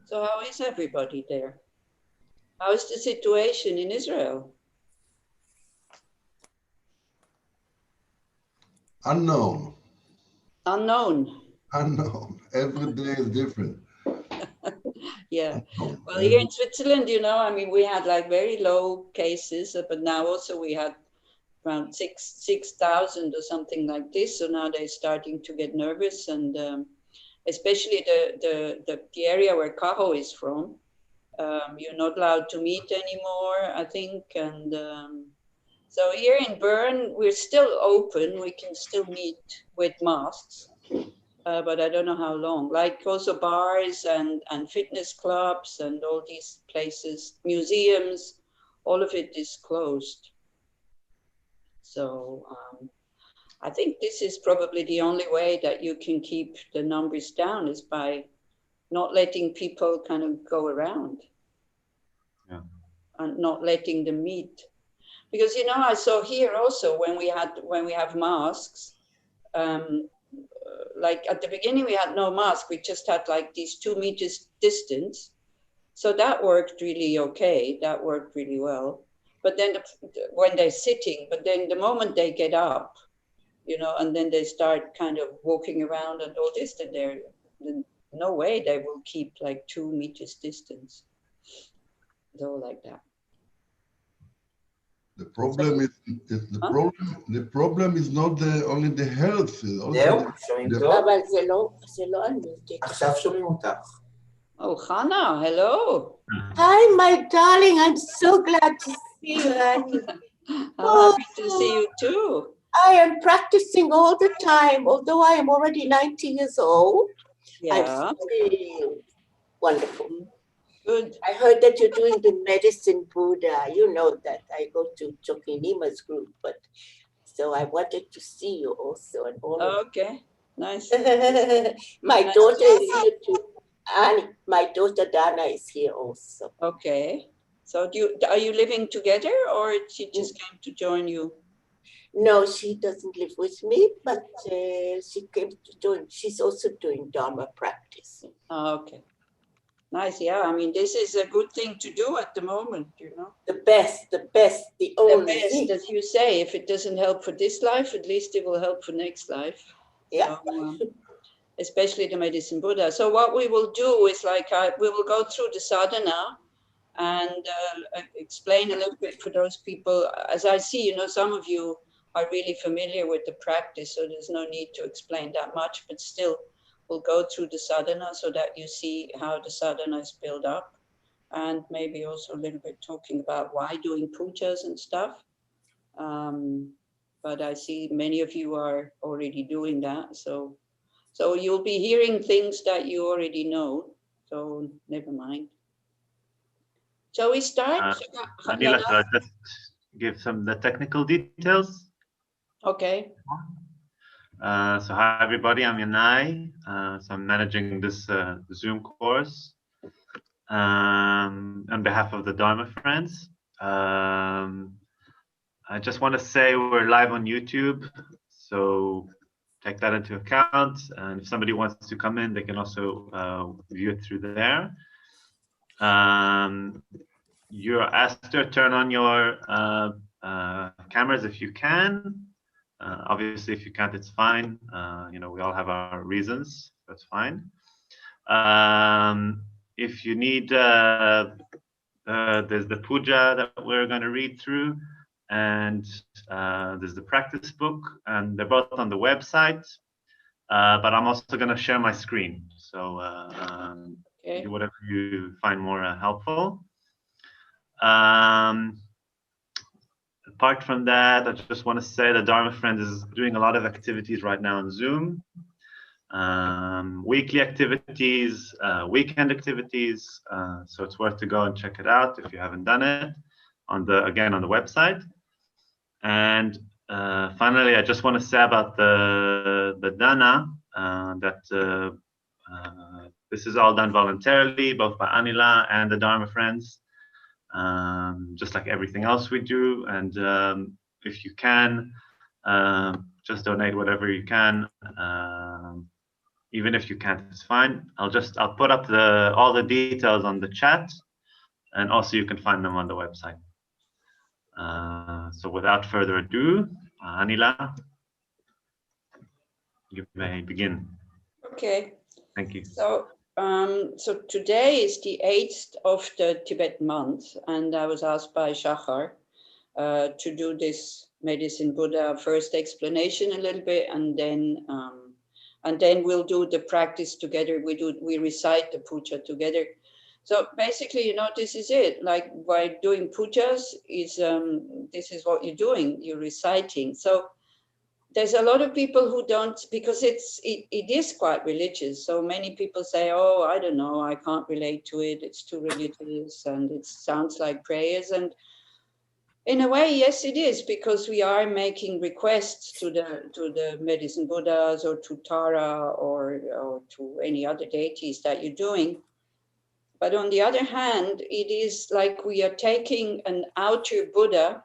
So how is everybody there? How is the situation in Israel? Unknown. Unknown. Unknown. Every day is different. Yeah. Unknown. Well, here in Switzerland, you know, I mean, we had like very low cases, but now also we had around 6,000 or something like this. So now they're starting to get nervous, and especially the area where Cajo is from. You're not allowed to meet anymore, I think, and so here in Bern, we're still open. We can still meet with masks, but I don't know how long. Like also bars and fitness clubs and all these places, museums, all of it is closed. So I think this is probably the only way that you can keep the numbers down is by not letting people kind of go around. Yeah. And not letting them meet. Because you know, I saw here also when we have masks, like at the beginning we had no mask, we just had like these 2 meters distance. So that worked really okay. That worked really well. But then when they're sitting, but then the moment they get up, you know, and then they start kind of walking around and all this, then no way they will keep like 2 meters distance. So like that. The problem is the problem is not only the health, it's also זהו, שומעים טוב? אבל זה לא unmuted. עכשיו שומעים אותך. Oh, Hannah, hello. Hi, my darling. I'm so glad to see you, Annie. Happy to see you too. I am practicing all the time, although I am already 90 years old. Yeah, I'm still wonderful. good. I heard that you're doing the medicine Buddha. You know that I go to Chokinima's group, but so I wanted to see you also and all of Okay, nice. my Nice daughter to is see here too. And my daughter Dana is here also. Okay. So are you living together or she just came to join you? No, she doesn't live with me, but she came to join. She's also doing Dharma practice. Okay. Nice. Yeah. I mean, this is a good thing to do at the moment, you know. The best, the The only best, thing. as you say, if it doesn't help for this life, at least it will help for next life. Yeah. So, especially the medicine Buddha. So what we will do is like, we will go through the sadhana and explain a little bit for those people. As I see, you know, some of you are really familiar with the practice, so there's no need to explain that much, but still we'll go through the sadhana so that you see how the sadhana is built up, and maybe also a little bit talking about why doing pujas and stuff. But I see many of you are already doing that, so you'll be hearing things that you already know, so never mind. Shall we start? Anila, should I just give the technical details? Okay. So hi everybody, I'm Yanai. So I'm managing this Zoom course on behalf of the Dharma Friends. I just want to say we're live on YouTube, so take that into account. And if somebody wants to come in, they can also view it through there. You're asked to turn on your cameras if you can. Obviously, if you can't, it's fine. You know, we all have our reasons. That's fine. If you need, there's the puja that we're going to read through, and there's the practice book, and they're both on the website. But I'm also going to share my screen, so do whatever you find more helpful. Apart from that, I just want to say that Dharma Friends is doing a lot of activities right now on Zoom. Weekly activities, weekend activities. So it's worth to go and check it out if you haven't done it on the website. And finally, I just want to say about the dana that this is all done voluntarily, both by Anila and the Dharma Friends. Just like everything else we do, and if you can, just donate whatever you can. even if you can't, it's fine. I'll put up all the details on the chat, and also you can find them on the website. So without further ado, Anila, you may begin. Okay. Thank you. So, so today is the 8th of the Tibet month, and I was asked by Shachar to do this Medicine Buddha first explanation a little bit, and then we'll do the practice together. We recite the puja together. So basically, you know, this is it. Like by doing pujas, this is what you're doing. You're reciting. So there's a lot of people who don't, because it is quite religious. So many people say, oh, I don't know, I can't relate to it. It's too religious and it sounds like prayers. And in a way, yes, it is, because we are making requests to the Medicine Buddhas or to Tara or to any other deities that you're doing. But on the other hand, it is like we are taking an outer Buddha,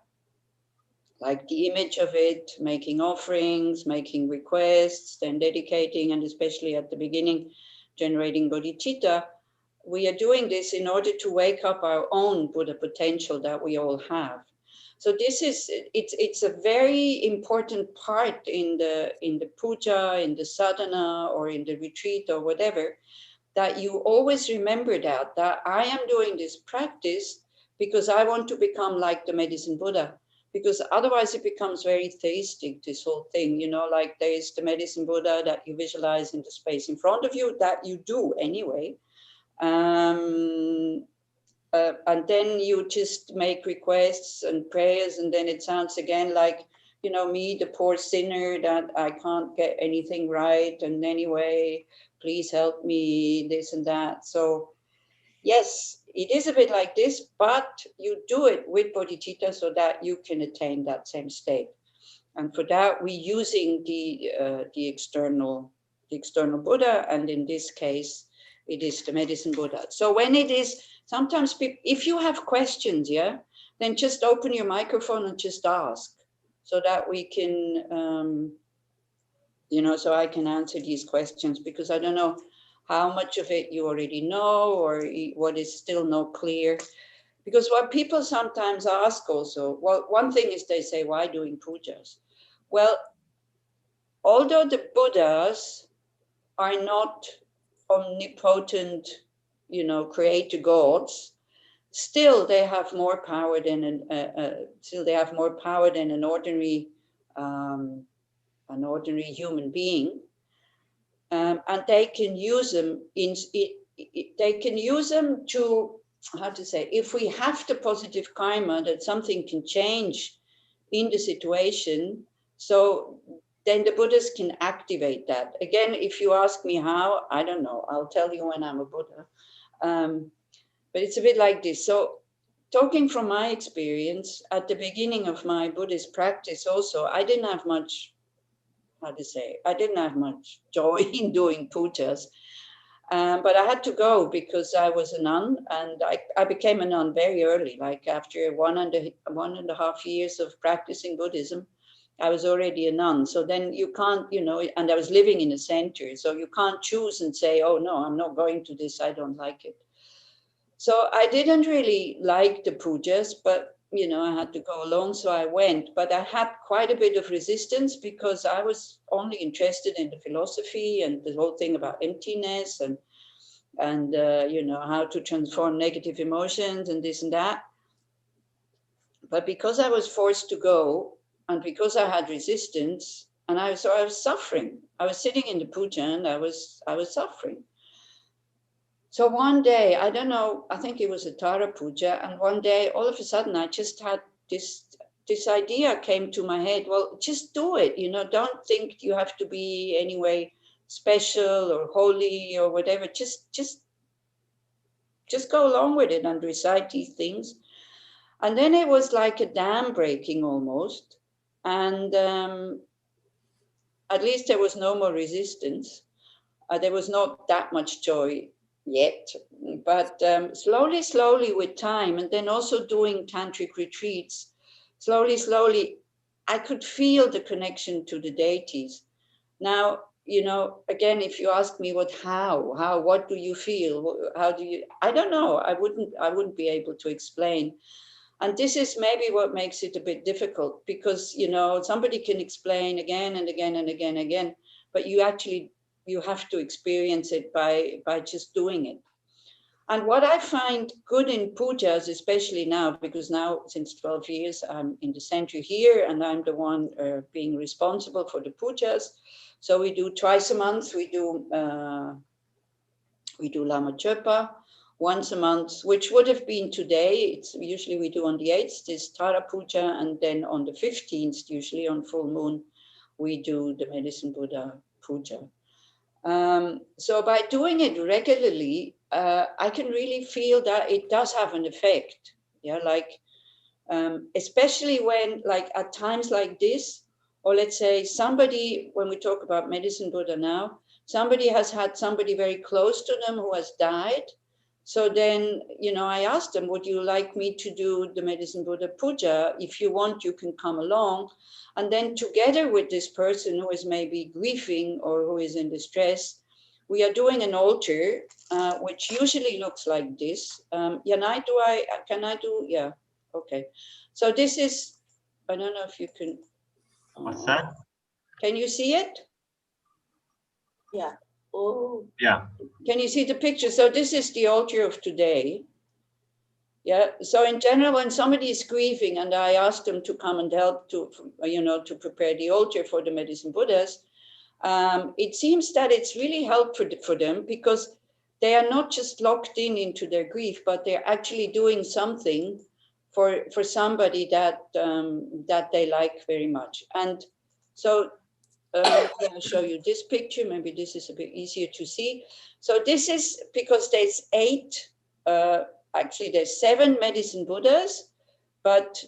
like the image of it, making offerings, making requests, then dedicating, and especially at the beginning, generating bodhicitta. We are doing this in order to wake up our own Buddha potential that we all have. So this is, it's a very important part in the puja, in the sadhana, or in the retreat or whatever, that you always remember that I am doing this practice because I want to become like the Medicine Buddha. Because otherwise it becomes very theistic, this whole thing, you know, like there's the Medicine Buddha that you visualize in the space in front of you, that you do anyway. And then you just make requests and prayers, and then it sounds again like, you know, me, the poor sinner, that I can't get anything right, and anyway, please help me, this and that. So yes, it is a bit like this, but you do it with bodhicitta so that you can attain that same state. And for that, we're using the external Buddha, and in this case, it is the Medicine Buddha. So when it is, sometimes people, if you have questions, yeah, then just open your microphone and just ask, so that we can, you know, so I can answer these questions, because I don't know how much of it you already know or what is still not clear. Because what people sometimes ask also, well, one thing is they say, why doing pujas? Well, although the Buddhas are not omnipotent, you know, creator gods, still they have more power than an ordinary human being. And they can use them they can use them to, how to say, if we have the positive karma that something can change in the situation, so then the Buddhas can activate that. Again, if you ask me how, I don't know, I'll tell you when I'm a Buddha. But it's a bit like this. So talking from my experience, at the beginning of my Buddhist practice also, I didn't have much, I didn't have much joy in doing pujas. But I had to go because I was a nun, and I became a nun very early, like after 1.5 years of practicing Buddhism, I was already a nun. So then you can't, you know, and I was living in a center, so you can't choose and say, oh no, I'm not going to this, I don't like it. So I didn't really like the pujas, but you know, I had to go along, so I went. But I had quite a bit of resistance because I was only interested in the philosophy and the whole thing about emptiness and you know, how to transform negative emotions and this and that. But because I was forced to go, and because I had resistance, and I was suffering. I was sitting in the puja and I was suffering. So one day, I don't know, I think it was a Tara puja, and one day, all of a sudden, I just had this idea came to my head. Well, just do it, you know, don't think you have to be anyway special or holy or whatever. Just go along with it and recite these things. And then it was like a dam breaking almost. And at least there was no more resistance. There was not that much joy yet, but slowly with time, and then also doing tantric retreats, slowly, I could feel the connection to the deities. Now, you know, again, if you ask me what do you feel? How do you, I don't know. I wouldn't be able to explain. And this is maybe what makes it a bit difficult, because, you know, somebody can explain again and again and again and again, but you have to experience it by just doing it. And what I find good in pujas, especially now, because now since 12 years, I'm in the center here and I'm the one being responsible for the pujas. So we do twice a month, we do Lama Chöpa once a month, which would have been today. It's usually we do on the 8th, this Tara Puja, and then on the 15th, usually on full moon, we do the Medicine Buddha Puja. So by doing it regularly, I can really feel that it does have an effect. Yeah, like especially when, like at times like this, or let's say somebody, when we talk about Medicine Buddha now, somebody has had somebody very close to them who has died. So then, you know, I asked them, would you like me to do the Medicine Buddha Puja? If you want, you can come along. And then together with this person who is maybe grieving or who is in distress, we are doing an altar, which usually looks like this. Yanai, can I do? Yeah, okay. So this is, I don't know if you can. What's that? Can you see it? Yeah. Oh. Yeah. Can you see the picture? So this is the altar of today. Yeah. So in general, when somebody is grieving, and I ask them to come and help to, you know, to prepare the altar for the Medicine Buddhas, it seems that it's really helpful for them, because they are not just locked into their grief, but they're actually doing something for somebody that that they like very much. And so I'll show you this picture. Maybe this is a bit easier to see. So this is because there's 8, actually there's 7 Medicine Buddhas, but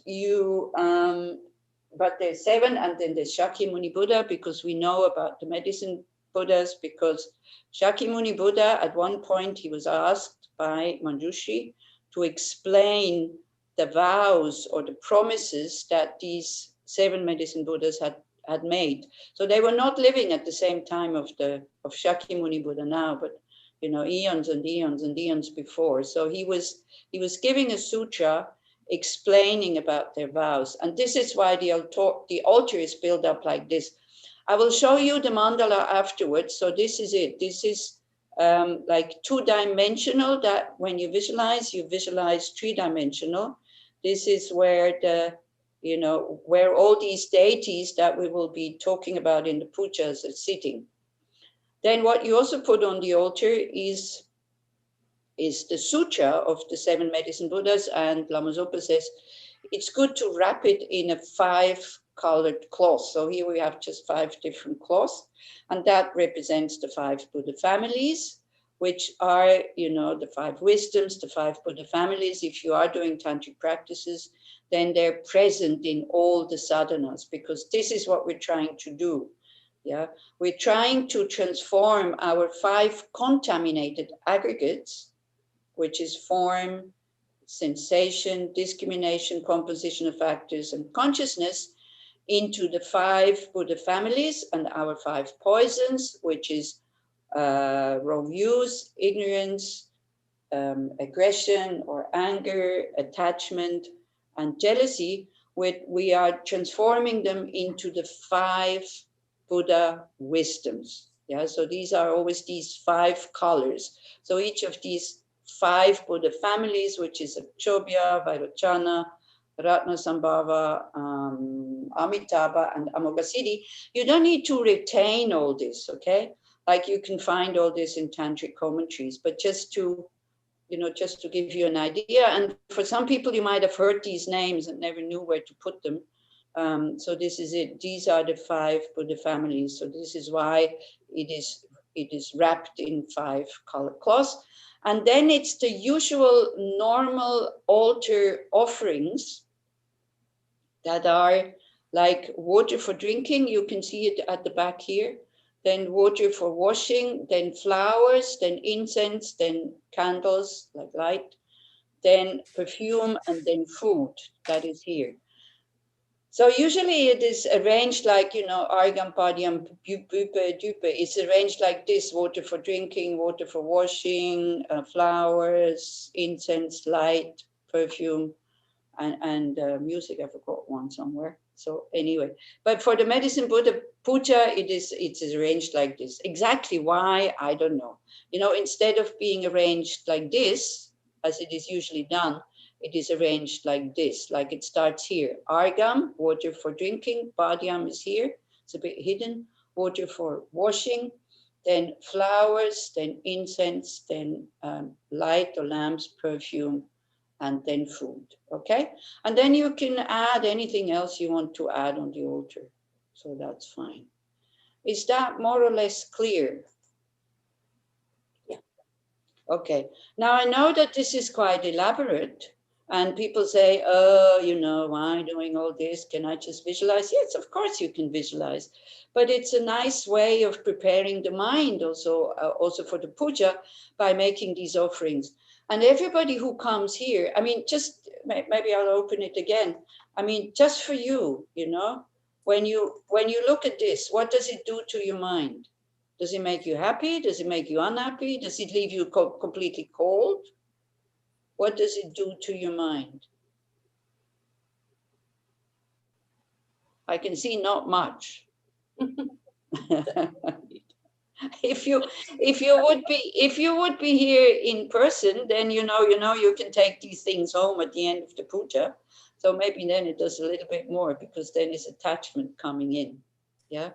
but there's 7, and then there's Shakyamuni Buddha, because we know about the Medicine Buddhas, because Shakyamuni Buddha, at one point, he was asked by Manjushri to explain the vows or the promises that these 7 Medicine Buddhas had made. So they were not living at the same time of Shakyamuni Buddha now, but, you know, eons and eons and eons before. So he was giving a sutra explaining about their vows. And this is why the altar is built up like this. I will show you the mandala afterwards. So this is it. This is like 2-dimensional, that when you visualize 3-dimensional. This is where where all these deities that we will be talking about in the pujas are sitting. Then what you also put on the altar is the sutra of the 7 Medicine Buddhas, and Lama Zopa says it's good to wrap it in a 5-colored cloth. So here we have just 5 different cloths, and that represents the 5 Buddha families, which are, you know, the 5 wisdoms, the 5 Buddha families. If you are doing tantric practices, then they're present in all the sadhanas, because this is what we're trying to do. Yeah, we're trying to transform our 5 contaminated aggregates, which is form, sensation, discrimination, composition of factors, and consciousness, into the 5 Buddha families and our 5 poisons, which is wrong views, ignorance, aggression or anger, attachment, and jealousy. We are transforming them into the 5 Buddha wisdoms. Yeah, so these are always these 5 colors. So each of these 5 Buddha families, which is Akshobhya, Vairochana, Ratnasambhava, Amitabha, and Amoghasiddhi, you don't need to retain all this, okay? Like you can find all this in tantric commentaries, but just to give you an idea. And for some people, you might have heard these names and never knew where to put them. So this is it. These are the 5 Buddha families. So this is why it is wrapped in 5 colored cloths. And then it's the usual normal altar offerings that are like water for drinking. You can see it at the back here. Then water for washing, then flowers, then incense, then candles, like light, then perfume, and then food, that is here. So usually it is arranged like, argam, padyam, pupa, dupa. It's arranged like this: water for drinking, water for washing, flowers, incense, light, perfume, and music. I forgot one somewhere. So anyway, but for the medicine Buddha puja, it's arranged like this. Exactly why, I don't know. Instead of being arranged like this, as it is usually done, it is arranged like this. Like it starts here. Argam, water for drinking. Padyam is here. It's a bit hidden. Water for washing. Then flowers. Then incense. Then light or lamps, perfume, and then food, okay? And then you can add anything else you want to add on the altar. So that's fine. Is that more or less clear? Yeah. Okay. Now I know that this is quite elaborate and people say, why doing all this? Can I just visualize? Yes, of course you can visualize, but it's a nice way of preparing the mind also for the puja by making these offerings. And everybody who comes here, just maybe I'll open it again. Just for you, when you look at this, what does it do to your mind? Does it make you happy? Does it make you unhappy? Does it leave you completely cold? What does it do to your mind? I can see not much. If you would be here in person, then you can take these things home at the end of the puja. So maybe then it does a little bit more, because then it's attachment coming in. Yeah.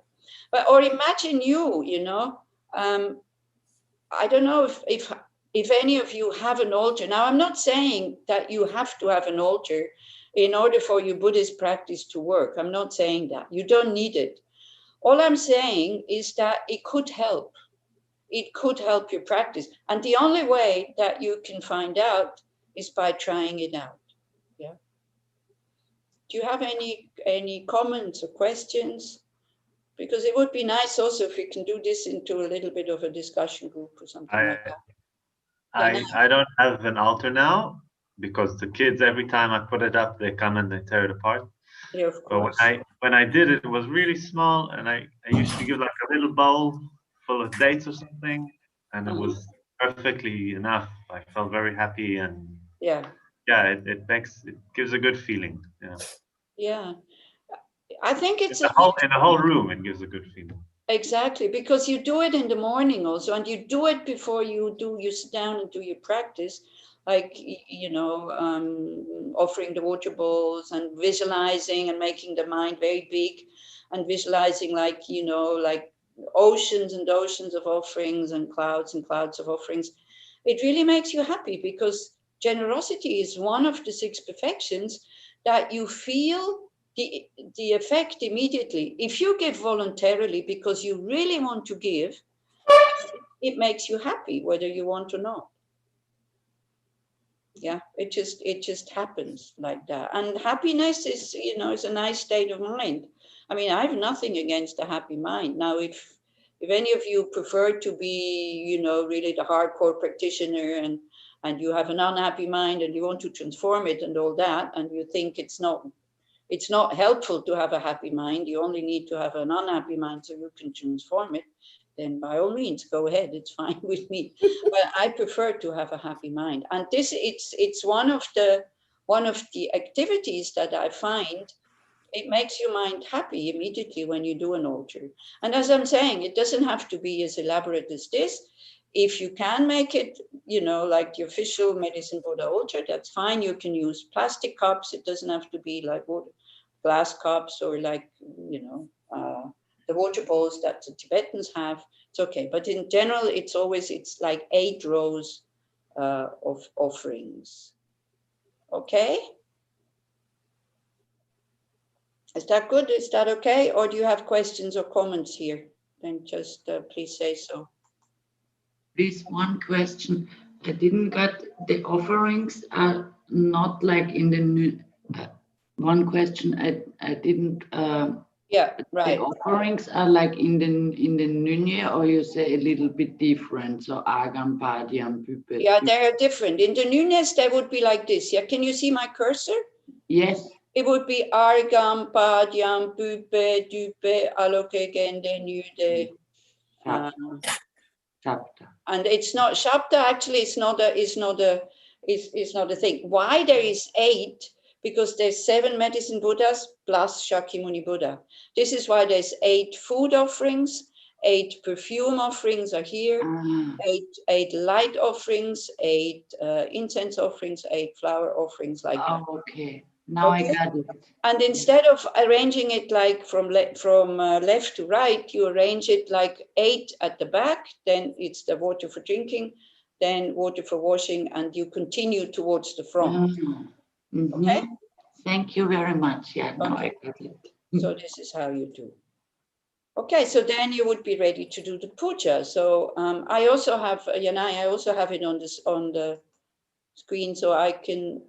Or imagine I don't know if any of you have an altar. Now, I'm not saying that you have to have an altar in order for your Buddhist practice to work. I'm not saying that. You don't need it. All I'm saying is that it could help. It could help your practice. And the only way that you can find out is by trying it out. Yeah. Do you have any comments or questions? Because it would be nice also if we can do this into a little bit of a discussion group or something like that. I don't have an altar now, because the kids, every time I put it up, they come and they tear it apart. Yeah, of But course. when I did it, it was really small, and I used to give like a little bowl full of dates or something, and it was perfectly enough. I felt very happy, and Yeah. it gives a good feeling. Yeah. Yeah. I think it's in the whole room, it gives a good feeling. exactly, because you do it in the morning also, and you do it before you sit down and do your practice, like offering the water bowls and visualizing and making the mind very big, and visualizing like oceans and oceans of offerings and clouds of offerings. It really makes you happy, because generosity is one of the 6 perfections that you feel the effect immediately. If you give voluntarily because you really want to give, it makes you happy whether you want or not. Yeah, it just happens like that. And happiness is a nice state of mind. I have nothing against a happy mind. Now, if any of you prefer to be really the hardcore practitioner, and you have an unhappy mind and you want to transform it and all that, and you think it's not helpful to have a happy mind, you only need to have an unhappy mind so you can transform it, then by all means, go ahead. It's fine with me. But I prefer to have a happy mind. And it's one of the activities that I find, it makes your mind happy immediately when you do an altar. And as I'm saying, it doesn't have to be as elaborate as this. If you can make it, like the official Medicine Buddha altar, that's fine. You can use plastic cups. It doesn't have to be like glass cups or like, the water bowls that the Tibetans have. It's okay. But in general, it's like 8 rows of offerings. Okay? Is that good? Is that okay? Or do you have questions or comments here? Then just please say so. Please, one question. I didn't get the offerings are not like in the one question I didn't. Yeah, right. The offerings are like in the Nunye, or you say a little bit different. So Agam, Padyam, Pupet. Yeah, they are different. In the Nunes, they would be like this. Yeah, can you see my cursor? Yes. It would be Argam, Padyam, Pupe, Dupe, Aloke, Gende, Nude. Chapter. And it's not Shabda, actually, it's not a thing. Why there is 8? Because there's 7 medicine Buddhas plus Shakyamuni Buddha. This is why there's 8 food offerings, 8 perfume offerings are here, 8 light offerings, 8 incense offerings, 8 flower offerings, like that. Okay. Now I got it. And instead of arranging it like from left to right, you arrange it like 8 at the back, then it's the water for drinking, then water for washing, and you continue towards the front. Okay? Thank you very much. Yeah, now Okay. I got it. So this is how you do. Okay, so then you would be ready to do the puja. So I also have, Yanai, I also have it on the screen, so I can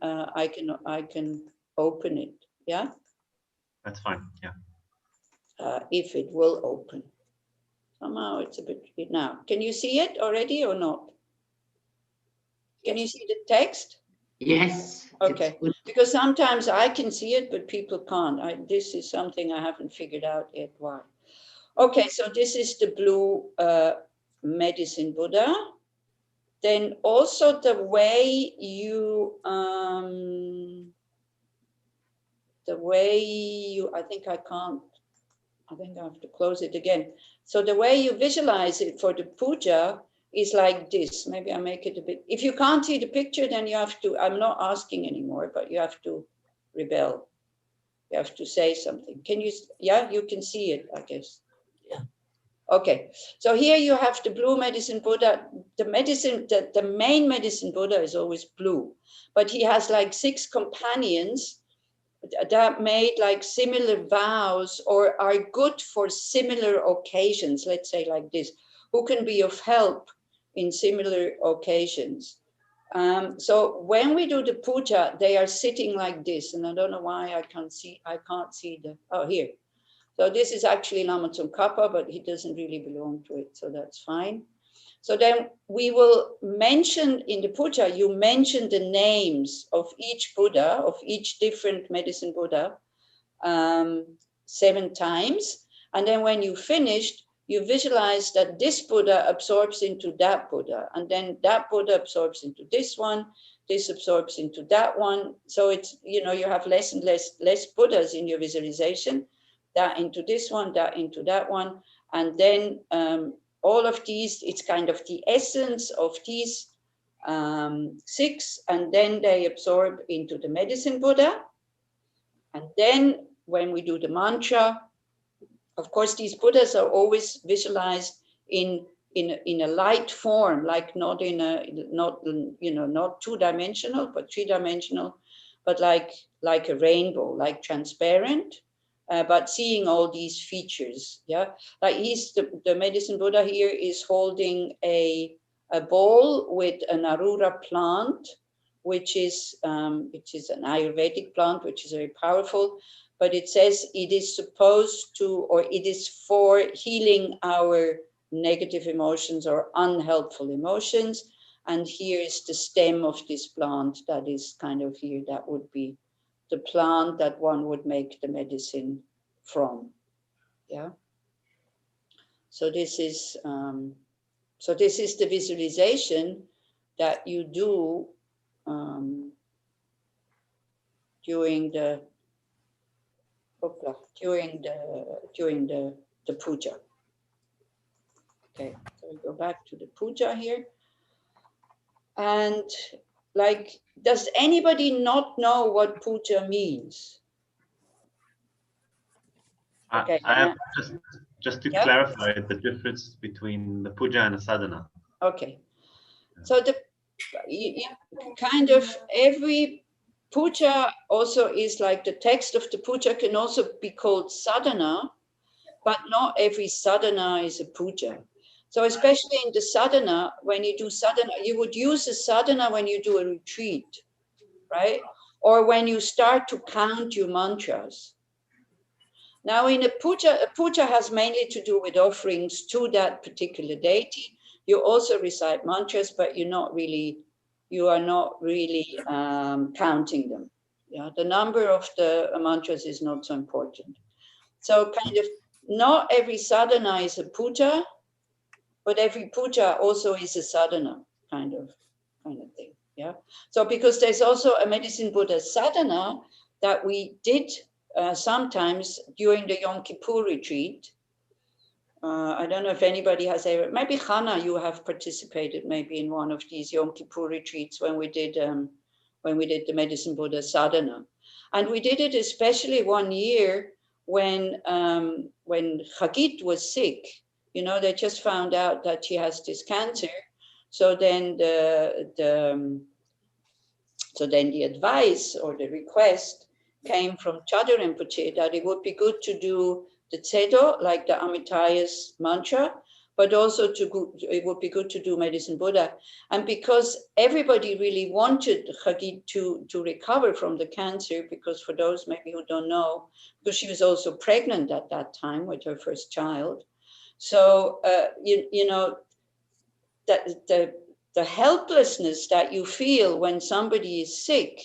open it. Yeah. That's fine. Yeah. If it will open. Somehow it's a bit now. Can you see it already or not? Can you see the text? Yes. Okay. Because sometimes I can see it, but people can't. This is something I haven't figured out yet why. Okay, so this is the blue medicine Buddha. Then also the way you, I think I can't. I think I have to close it again. So the way you visualize it for the puja is like this. Maybe I make it a bit, if you can't see the picture, then you have to, I'm not asking anymore, but you have to rebel. You have to say something. Can you, yeah, you can see it, I guess. Yeah. Okay, so here you have the blue medicine Buddha. The main medicine Buddha is always blue, but he has like 6 companions that made like similar vows or are good for similar occasions, let's say like this, who can be of help in similar occasions. So when we do the puja, they are sitting like this, and I don't know why I can't see the, oh, here. So this is actually Lama Tsongkhapa, but he doesn't really belong to it, so that's fine. So then we will mention in the puja, you mention the names of each Buddha, of each different medicine Buddha, 7 times. And then when you finished, you visualize that this Buddha absorbs into that Buddha, and then that Buddha absorbs into this one, this absorbs into that one. So it's, you know, you have less and less Buddhas in your visualization, that into this one, that into that one. And then all of these, it's kind of the essence of these 6, and then they absorb into the medicine Buddha. And then when we do the mantra, of course, these Buddhas are always visualized in a light form, like not 2-dimensional, but 3-dimensional, but like a rainbow, like transparent, but seeing all these features. Yeah, like the medicine Buddha here is holding a bowl with an arura plant, which is an Ayurvedic plant, which is very powerful. But it says it is supposed to, or it is for healing our negative emotions or unhelpful emotions. And here is the stem of this plant that is kind of here. That would be the plant that one would make the medicine from. Yeah. So this is the visualization that you do during the puja. Okay, so we go back to the puja here. And like, does anybody not know what puja means? Okay. I have just to clarify the difference between the puja and the sadhana. Okay. So kind of every puja also is like, the text of the puja can also be called sadhana, but not every sadhana is a puja. So especially in the sadhana, when you do sadhana, you would use a sadhana when you do a retreat, right? Or when you start to count your mantras. Now in a puja has mainly to do with offerings to that particular deity. You also recite mantras, but you are not really counting them. Yeah, the number of the mantras is not so important. So kind of not every sadhana is a puja, but every puja also is a sadhana kind of thing. Yeah. So because there's also a medicine Buddha sadhana that we did sometimes during the Yom Kippur retreat. I don't know if anybody has ever, maybe Hannah, you have participated maybe in one of these Yom Kippur retreats when we did the medicine Buddha sadhana. And we did it especially one year when Hagit was sick. You know, they just found out that she has this cancer. So then the advice or the request came from Chadar Rinpoche that it would be good to do the Tsedo, like the Amitayas mantra, but also it would be good to do medicine Buddha. And because everybody really wanted Hagit to recover from the cancer, because for those maybe who don't know, because she was also pregnant at that time with her first child. So, you know, that the helplessness that you feel when somebody is sick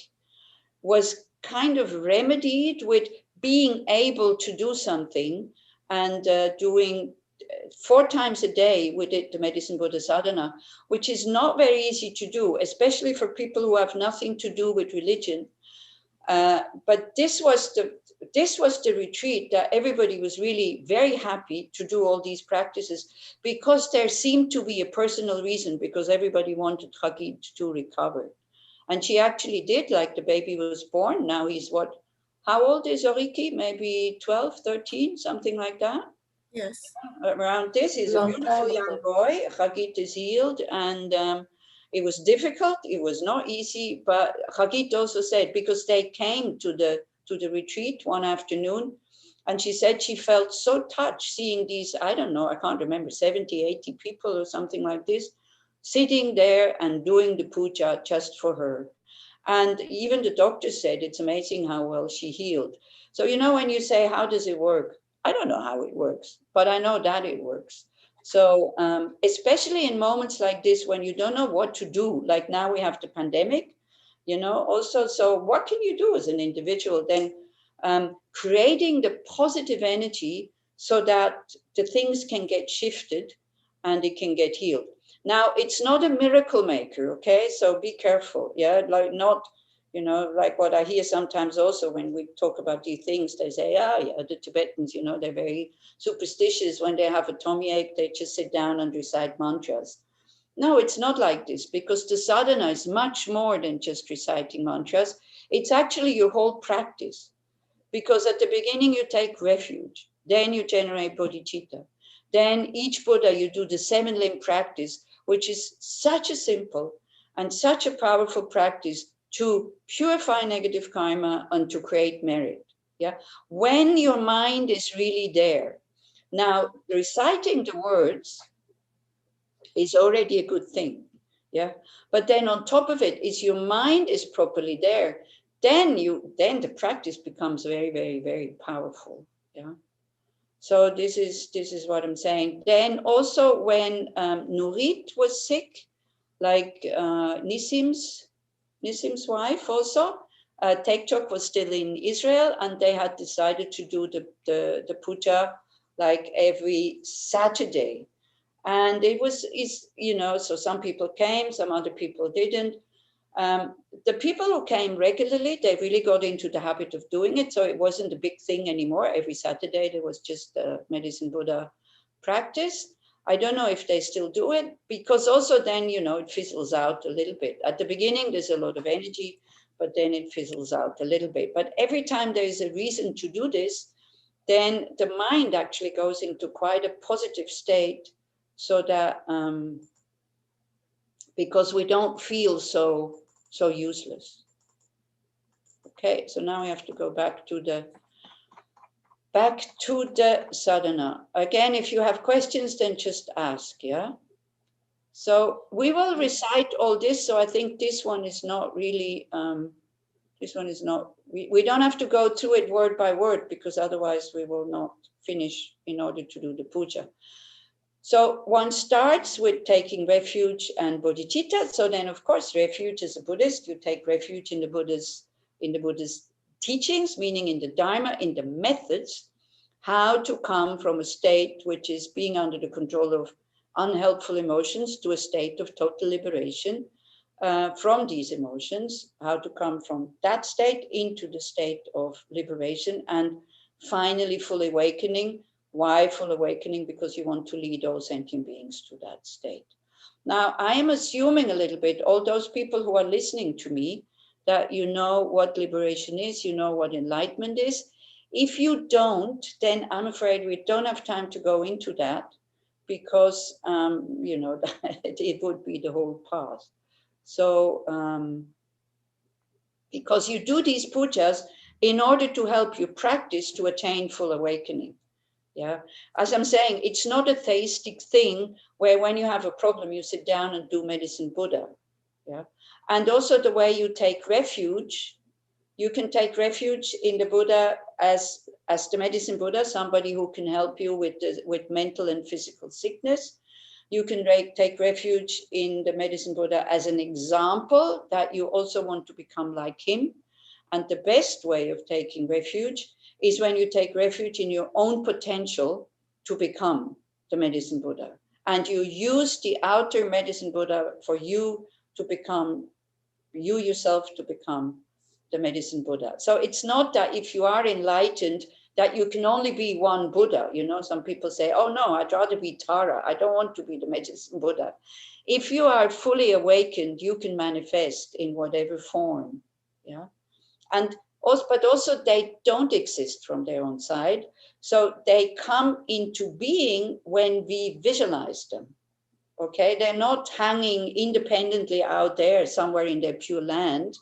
was kind of remedied with being able to do something and doing 4 times a day we did the medicine Buddha sadhana, which is not very easy to do, especially for people who have nothing to do with religion. But this was the retreat that everybody was really very happy to do all these practices, because there seemed to be a personal reason, because everybody wanted Hagit to recover. And she actually did, like the baby was born. Now he's what? How old is Oriki? Maybe 12, 13, something like that? Yes. Around this. He's a Long beautiful time young ago. boy. Hagit is healed, and it was difficult. It was not easy, but Hagit also said, because they came to the retreat one afternoon, and she said she felt so touched seeing these, I don't know, I can't remember, 70, 80 people or something like this, sitting there and doing the puja just for her. And even the doctor said it's amazing how well she healed. So, you know, when you say, how does it work? I don't know how it works, but I know that it works. So especially in moments like this, when you don't know what to do, like now we have the pandemic, you know, also, so what can you do as an individual? Then creating the positive energy so that the things can get shifted and it can get healed. Now, it's not a miracle maker, okay? So be careful, yeah? Like not, you know, like what I hear sometimes also when we talk about these things, they say, yeah, the Tibetans, you know, they're very superstitious. When they have a tummy ache, they just sit down and recite mantras. No, it's not like this, because the sadhana is much more than just reciting mantras. It's actually your whole practice. Because at the beginning, you take refuge, then you generate bodhicitta. Then each Buddha, you do the 7-limb practice, which is such a simple and such a powerful practice to purify negative karma and to create merit. Yeah, when your mind is really there. Now, reciting the words is already a good thing. Yeah, but then on top of it is your mind is properly there. Then the practice becomes very, very, very powerful. Yeah. So this is what I'm saying. Then also when Nurit was sick, like Nissim's wife also, Tekchok was still in Israel, and they had decided to do the puja like every Saturday. And you know, so some people came, some other people didn't. The people who came regularly, they really got into the habit of doing it. So it wasn't a big thing anymore. Every Saturday, there was just a medicine Buddha practice. I don't know if they still do it, because also then, you know, it fizzles out a little bit. At the beginning, there's a lot of energy, but then it fizzles out a little bit. But every time there is a reason to do this, then the mind actually goes into quite a positive state, so that because we don't feel so useless. Okay, so now we have to go back to the sadhana. Again, if you have questions, then just ask, yeah? So we will recite all this. So I think this one is not really, we don't have to go through it word by word, because otherwise we will not finish in order to do the puja. So one starts with taking refuge and bodhicitta. So then, of course, refuge as a Buddhist, you take refuge in the Buddha's in the Buddha's teachings, meaning in the Dharma, in the methods, how to come from a state which is being under the control of unhelpful emotions to a state of total liberation from these emotions, how to come from that state into the state of liberation and finally full awakening. Why full awakening? Because you want to lead all sentient beings to that state. Now, I am assuming a little bit, all those people who are listening to me, that you know what liberation is, you know what enlightenment is. If you don't, then I'm afraid we don't have time to go into that because, you know, it would be the whole path. So, because you do these pujas in order to help you practice to attain full awakening. Yeah, as I'm saying, it's not a theistic thing where when you have a problem, you sit down and do medicine Buddha. Yeah, and also the way you take refuge, you can take refuge in the Buddha as the medicine Buddha, somebody who can help you with mental and physical sickness. You can take refuge in the medicine Buddha as an example that you also want to become like him. And the best way of taking refuge is when you take refuge in your own potential to become the medicine Buddha. And you use the outer medicine Buddha for you to become, you yourself to become the medicine Buddha. So it's not that if you are enlightened, that you can only be one Buddha. You know, some people say, oh no, I'd rather be Tara. I don't want to be the medicine Buddha. If you are fully awakened, you can manifest in whatever form. Yeah. And also, but also they don't exist from their own side. So they come into being when we visualize them. Okay, they're not hanging independently out there somewhere in their pure land.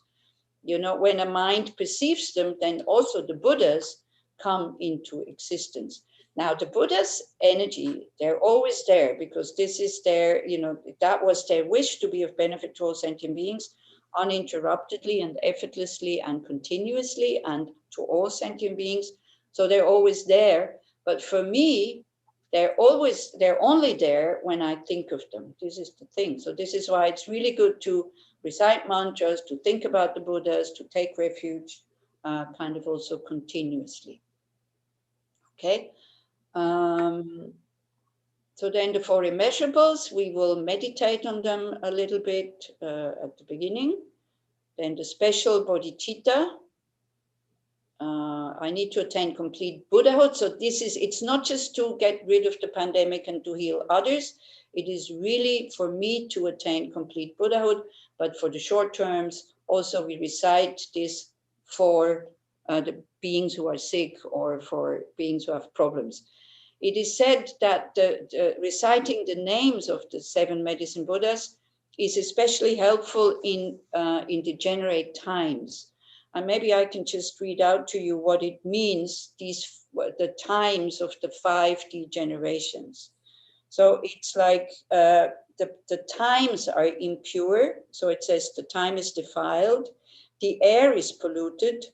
You know, when a mind perceives them, then also the Buddhas come into existence. Now, the Buddha's energy, they're always there because this is their, you know, that was their wish to be of benefit to all sentient beings uninterruptedly and effortlessly and continuously and to all sentient beings. So they're always there. But for me, they're only there when I think of them. This is the thing. So this is why it's really good to recite mantras, to think about the Buddhas, to take refuge, kind of also continuously. Okay. So then the 4 immeasurables, we will meditate on them a little bit at the beginning. Then the special bodhicitta. I need to attain complete Buddhahood. So it's not just to get rid of the pandemic and to heal others. It is really for me to attain complete Buddhahood. But for the short terms, also we recite this for the beings who are sick or for beings who have problems. It is said that reciting the names of the 7 medicine Buddhas is especially helpful in degenerate times. And maybe I can just read out to you what it means, the times of the 5 degenerations. So it's like the times are impure. So it says the time is defiled, the air is polluted,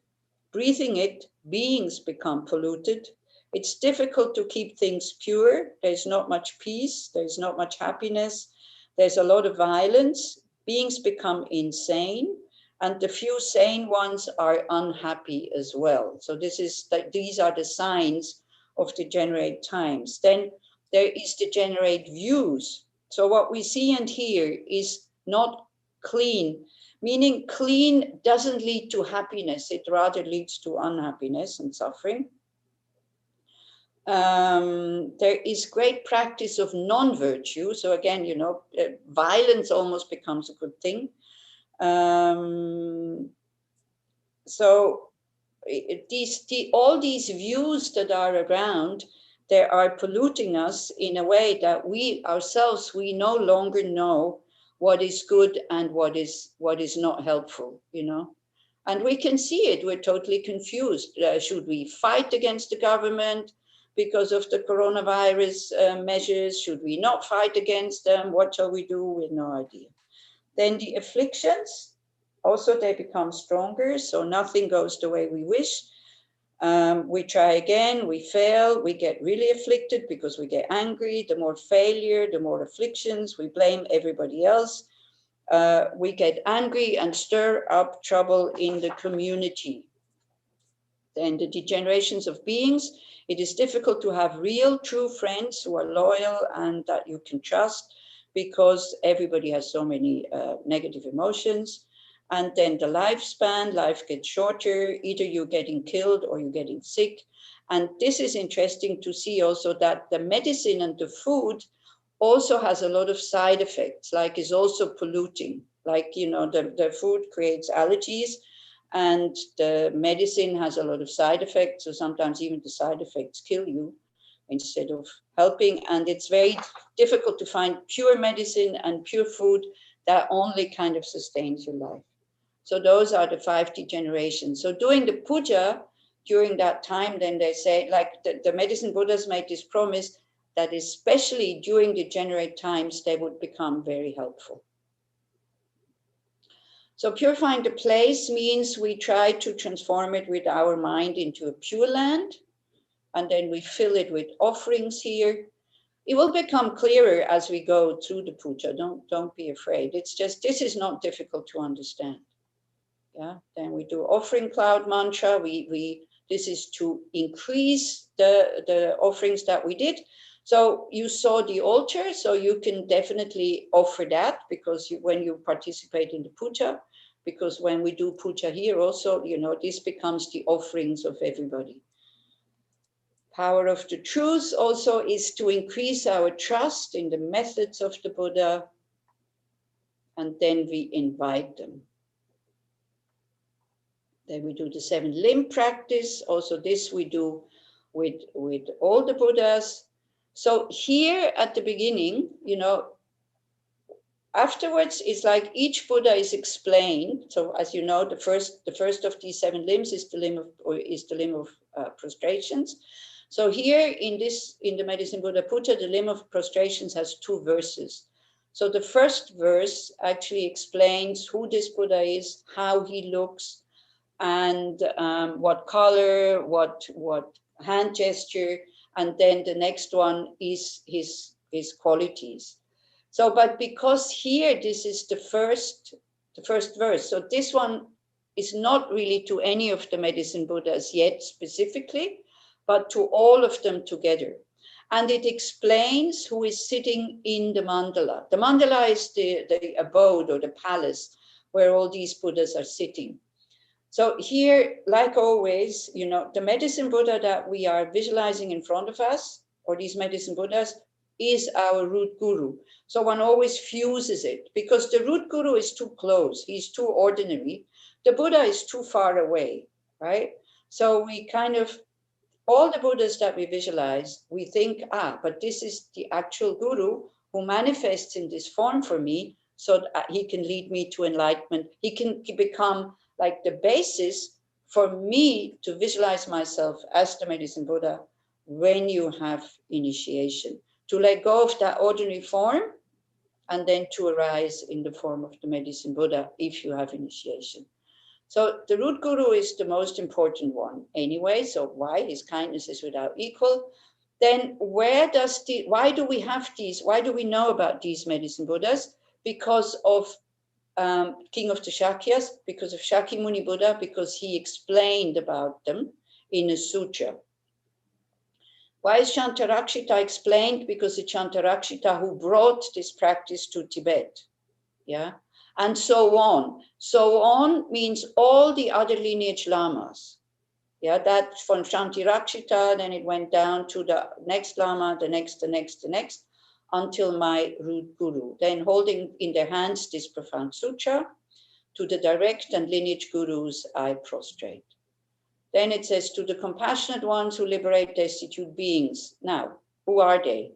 breathing it, beings become polluted. It's difficult to keep things pure. There's not much peace. There's not much happiness. There's a lot of violence. Beings become insane. And the few sane ones are unhappy as well. So these are the signs of degenerate times. Then there is degenerate views. So what we see and hear is not clean, meaning clean doesn't lead to happiness. It rather leads to unhappiness and suffering. There is great practice of non-virtue. So again, you know, violence almost becomes a good thing. So all these views that are around, they are polluting us in a way that we ourselves, we no longer know what is good and what is not helpful, you know. And we can see it, we're totally confused. Should we fight against the government because of the coronavirus measures? Should we not fight against them? What shall we do? We have no idea. Then the afflictions, also they become stronger, so nothing goes the way we wish. We try again, we fail, we get really afflicted because we get angry. The more failure, the more afflictions, we blame everybody else. we get angry and stir up trouble in the community. Then the degenerations of beings, it is difficult to have real, true friends who are loyal and that you can trust, because everybody has so many negative emotions. And then the lifespan, life gets shorter, either you're getting killed or you're getting sick. And this is interesting to see also that the medicine and the food also has a lot of side effects, like is also polluting. Like, you know, the food creates allergies, and the medicine has a lot of side effects. So sometimes even the side effects kill you instead of helping. And it's very difficult to find pure medicine and pure food that only kind of sustains your life. So those are the 5 degenerations. So doing the puja during that time, then they say, like the medicine Buddhas made this promise that especially during degenerate times, they would become very helpful. So purifying the place means we try to transform it with our mind into a pure land, and then we fill it with offerings here. It will become clearer as we go through the puja. Don't be afraid. It's just, this is not difficult to understand. Yeah. Then we do offering cloud mantra. This is to increase the offerings that we did. So you saw the altar, so you can definitely offer that, because when you participate in the puja, because when we do puja here also, you know, this becomes the offerings of everybody. Power of the truth also is to increase our trust in the methods of the Buddha, and then we invite them. Then we do the 7 limb practice. Also this we do with all the Buddhas. So here at the beginning, you know, afterwards it's like each Buddha is explained. So as you know, the first of these 7 limbs is the limb of prostrations. So here in the Medicine Buddha Puja, the limb of prostrations has 2 verses. So the first verse actually explains who this Buddha is, how he looks, and what color, what hand gesture, and then the next one is his qualities. So, but because here this is the first verse, so this one is not really to any of the Medicine Buddhas yet specifically, but to all of them together. And it explains who is sitting in the mandala. The mandala is the abode or the palace where all these Buddhas are sitting. So here, like always, you know, the Medicine Buddha that we are visualizing in front of us, or these Medicine Buddhas, is our root guru. So one always fuses it, because the root guru is too close. He's too ordinary. The Buddha is too far away, right? So we kind of, all the Buddhas that we visualize, we think, but this is the actual guru who manifests in this form for me, so that he can lead me to enlightenment. He can become like the basis for me to visualize myself as the Medicine Buddha when you have initiation, to let go of that ordinary form and then to arise in the form of the Medicine Buddha if you have initiation. So the root guru is the most important one anyway. So why? His kindness is without equal. Then why do we have these? Why do we know about these Medicine Buddhas? Because of King of the Shakyas, because of Shakyamuni Buddha, because he explained about them in a sutra. Why is Shantarakshita explained? Because it's Shantarakshita who brought this practice to Tibet. Yeah. And so on. So on means all the other lineage lamas. Yeah, that from Shantarakshita, then it went down to the next lama, the next, until my root guru. Then holding in their hands this profound sutra, to the direct and lineage gurus I prostrate. Then it says, to the compassionate ones who liberate destitute beings. Now, who are they?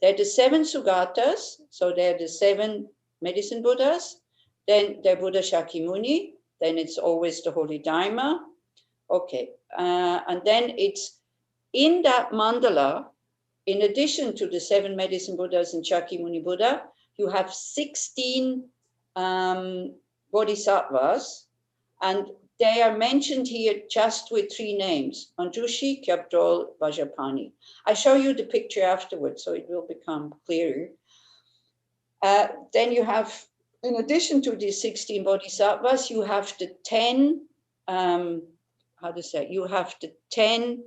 They're the 7 Sugatas, so they're the 7 Medicine Buddhas. Then they're Buddha Shakyamuni. Then it's always the Holy Dharma. Okay, and then it's in that mandala, in addition to the 7 Medicine Buddhas and Shakyamuni Buddha, you have 16 bodhisattvas, and they are mentioned here just with 3 names, Manjushri, Kyabdol, Vajrapani. I show you the picture afterwards, so it will become clearer. Then you have in addition to these 16 bodhisattvas, you have the 10, you have the 10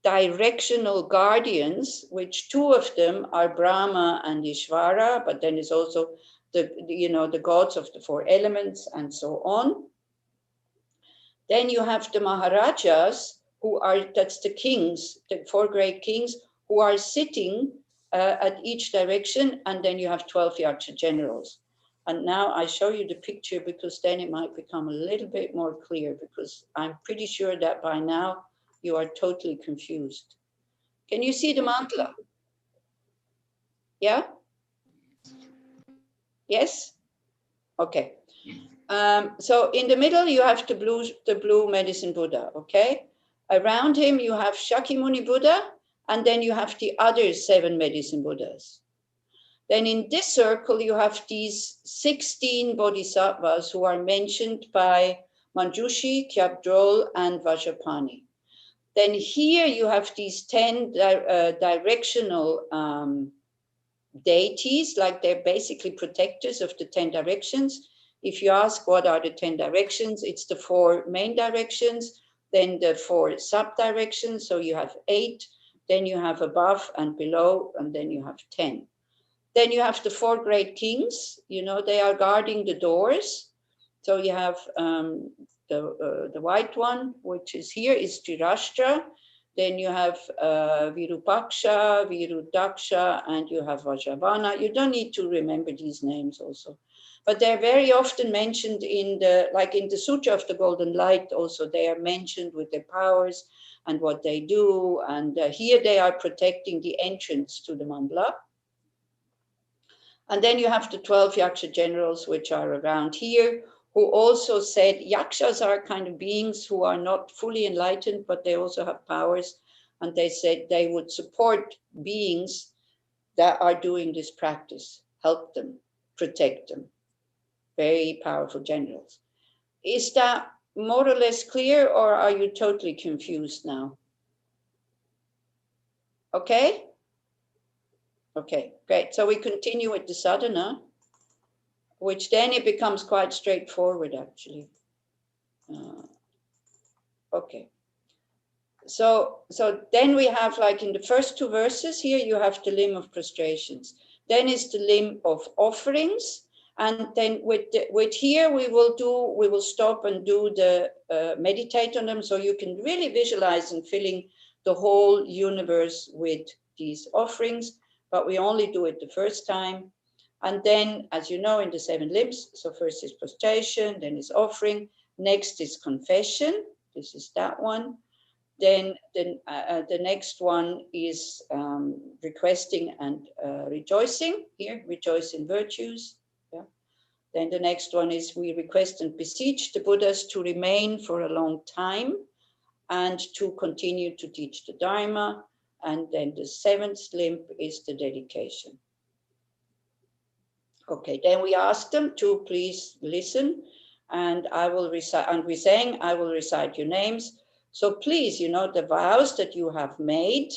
directional guardians, which 2 of them are Brahma and Ishvara, but then it's also the gods of the 4 elements and so on. Then you have the Maharajas, that's the kings, the 4 great kings, who are sitting at each direction, and then you have 12 Yaksha generals. And now I show you the picture because then it might become a little bit more clear, because I'm pretty sure that by now you are totally confused. Can you see the mantla? Yeah? Yes? Okay. So in the middle, you have the blue medicine Buddha, okay? Around him, you have Shakyamuni Buddha, and then you have the other 7 medicine Buddhas. Then in this circle, you have these 16 bodhisattvas who are mentioned by Manjushri, Kyabdrol, and Vajrapani. Then here you have these 10 directional deities, like they're basically protectors of the 10 directions. If you ask what are the 10 directions, it's the 4 main directions, then the 4 sub-directions, so you have 8, then you have above and below, and then you have 10. Then you have the 4 great kings, they are guarding the doors. So you have the white one, which is here, is Dhritarashtra. Then you have Virupaksha, Virudaksha, and you have Vajravana. You don't need to remember these names also. But they're very often mentioned in the Sutra of the Golden Light also. They are mentioned with their powers and what they do. And here they are protecting the entrance to the mandala. And then you have the 12 Yaksha generals, which are around here, who also said Yakshas are kind of beings who are not fully enlightened, but they also have powers. And they said they would support beings that are doing this practice, help them, protect them. Very powerful generals. Is that more or less clear, or are you totally confused now? Okay? Okay, great. So we continue with the sadhana, which then it becomes quite straightforward, actually. Okay. So then we have, like in the first 2 verses here, you have the limb of prostrations. Then is the limb of offerings. And then with here, we will stop and do the meditate on them. So you can really visualize and filling the whole universe with these offerings, but we only do it the first time. And then, as you know, in the 7 limbs, so first is prostration, then is offering, next is confession. This is that one. Then the next one is requesting and rejoicing. Here, rejoice in virtues. Yeah. Then the next one is we request and beseech the Buddhas to remain for a long time and to continue to teach the Dharma. And then the 7th limb is the dedication. Okay, then we ask them to please listen, and I will recite, and we're saying, I will recite your names. So please, the vows that you have made,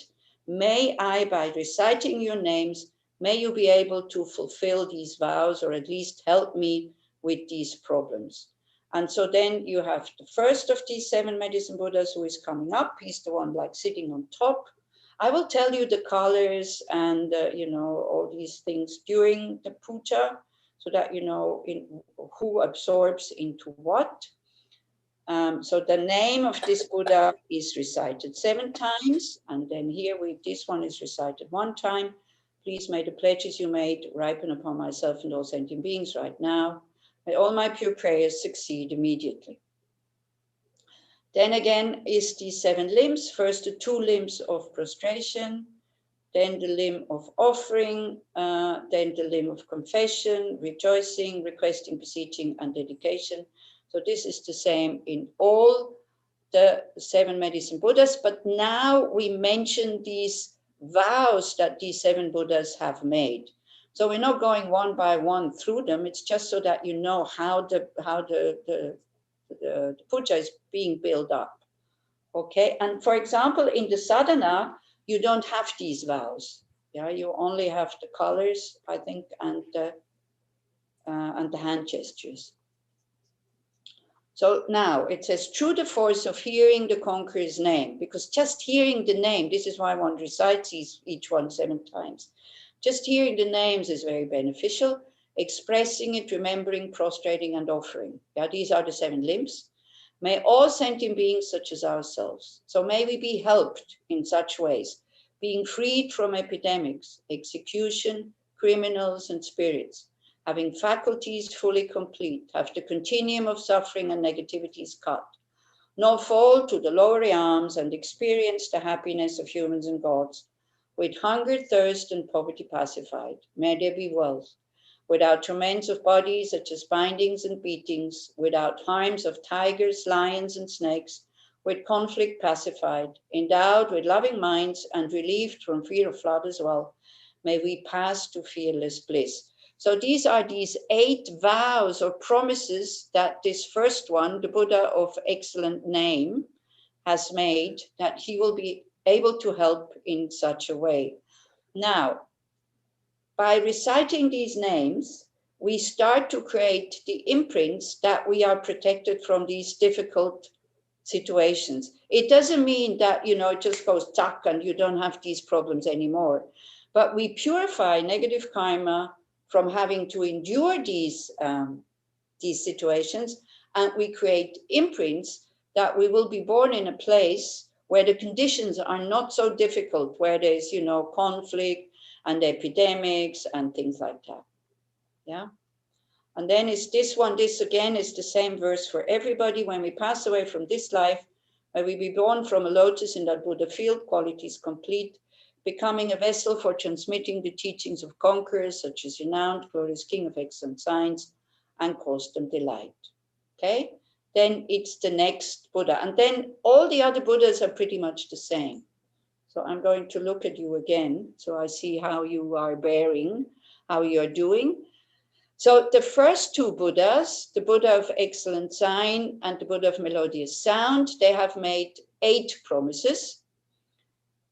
may I, by reciting your names, may you be able to fulfill these vows, or at least help me with these problems. And so then you have the first of these 7 medicine Buddhas who is coming up. He's the one like sitting on top. I will tell you the colors and, all these things during the puja, so that you know who absorbs into what. So the name of this Buddha is recited 7 times. And then here this one is recited 1 time. Please may the pledges you made ripen upon myself and all sentient beings right now. May all my pure prayers succeed immediately. Then again is the 7 limbs. First the 2 limbs of prostration, then the limb of offering, then the limb of confession, rejoicing, requesting, beseeching, and dedication. So this is the same in all the 7 medicine Buddhas, but now we mention these vows that these 7 Buddhas have made. So we're not going one by one through them. It's just so that you know how the puja is being built up. Okay, and for example, in the sadhana, you don't have these vows. Yeah, you only have the colors, I think, and and the hand gestures. So now it says, through the force of hearing the conqueror's name, because just hearing the name, this is why one recites each one 7 times. Just hearing the names is very beneficial. Expressing it, remembering, prostrating, and offering. Yeah, these are the 7 limbs. May all sentient beings such as ourselves. So may we be helped in such ways, being freed from epidemics, execution, criminals, and spirits, having faculties fully complete, have the continuum of suffering and negativities cut, nor fall to the lower realms and experience the happiness of humans and gods, with hunger, thirst, and poverty pacified. May there be wealth, without torments of bodies such as bindings and beatings, without harms of tigers, lions, and snakes, with conflict pacified, endowed with loving minds and relieved from fear of flood as well. May we pass to fearless bliss. So these are these 8 vows or promises that this first one, the Buddha of excellent name, has made, that he will be able to help in such a way. Now, by reciting these names, we start to create the imprints that we are protected from these difficult situations. It doesn't mean that, it just goes tuck and you don't have these problems anymore. But we purify negative karma from having to endure these situations, and we create imprints that we will be born in a place where the conditions are not so difficult, where there's, conflict and epidemics and things like that. Yeah. And then is this one, this again is the same verse for everybody. When we pass away from this life, may we be born from a lotus in that Buddha field, qualities complete, becoming a vessel for transmitting the teachings of conquerors, such as renowned, glorious King of excellent signs, and cause them delight. Okay? Then it's the next Buddha. And then all the other Buddhas are pretty much the same. So I'm going to look at you again, so I see how you are bearing, how you're doing. So the first 2 Buddhas, the Buddha of excellent sign and the Buddha of melodious sound, they have made 8 promises.